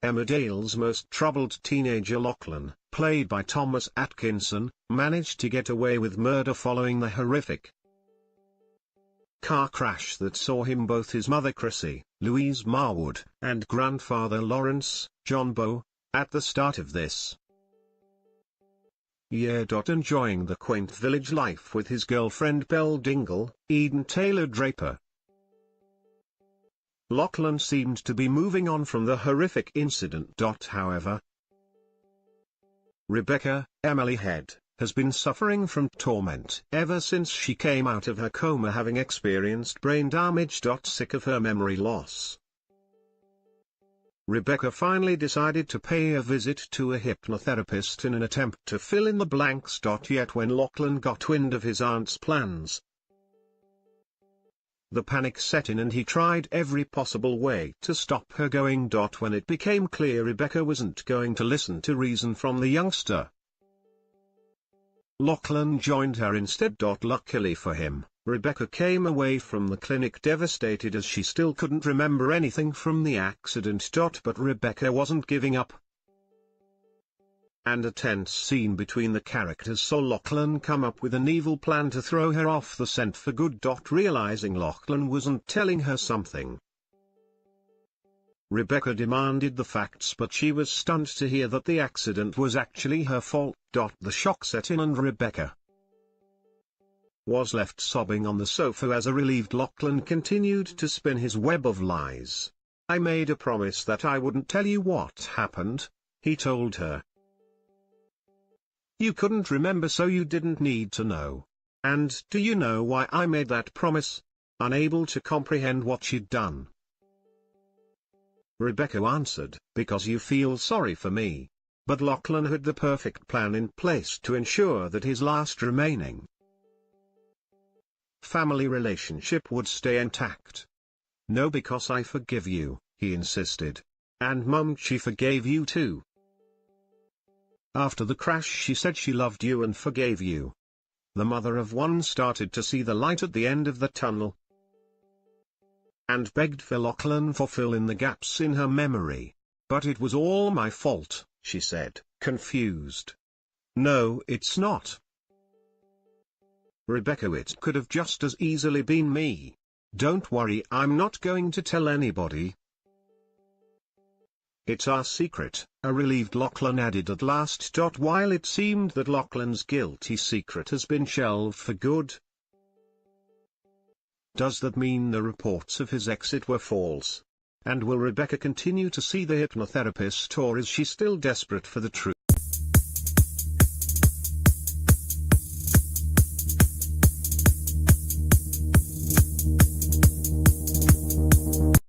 Emmerdale's most troubled teenager Lachlan, played by Thomas Atkinson, managed to get away with murder following the horrific car crash that saw him both his mother Chrissie, Louise Marwood, and grandfather Lawrence, John Bow, at the start of this year. Enjoying the quaint village life with his girlfriend Belle Dingle, Eden Taylor Draper. Lachlan seemed to be moving on from the horrific incident. However, Rebecca, Emily Head, has been suffering from torment ever since she came out of her coma, having experienced brain damage. Sick of her memory loss, Rebecca finally decided to pay a visit to a hypnotherapist in an attempt to fill in the blanks. Yet when Lachlan got wind of his aunt's plans, the panic set in and he tried every possible way to stop her going. When it became clear Rebecca wasn't going to listen to reason from the youngster, Lachlan joined her instead. Luckily for him, Rebecca came away from the clinic devastated as she still couldn't remember anything from the accident. But Rebecca wasn't giving up, and a tense scene between the characters saw Lachlan come up with an evil plan to throw her off the scent for good. Realizing Lachlan wasn't telling her something, Rebecca demanded the facts, but she was stunned to hear that the accident was actually her fault. The shock set in and Rebecca was left sobbing on the sofa as a relieved Lachlan continued to spin his web of lies. "I made a promise that I wouldn't tell you what happened," he told her. "You couldn't remember, so you didn't need to know. And do you know why I made that promise?" Unable to comprehend what she'd done, Rebecca answered, "Because you feel sorry for me." But Lachlan had the perfect plan in place to ensure that his last remaining family relationship would stay intact. "No, because I forgive you," he insisted. "And Mum, she forgave you too. After the crash she said she loved you and forgave you." The mother of one started to see the light at the end of the tunnel, and begged for Lachlan to fill in the gaps in her memory. "But it was all my fault," she said, confused. "No, it's not, Rebecca, it could have just as easily been me. Don't worry, I'm not going to tell anybody. It's our secret," a relieved Lachlan added at last. While it seemed that Lachlan's guilty secret has been shelved for good, does that mean the reports of his exit were false? And will Rebecca continue to see the hypnotherapist, or is she still desperate for the truth?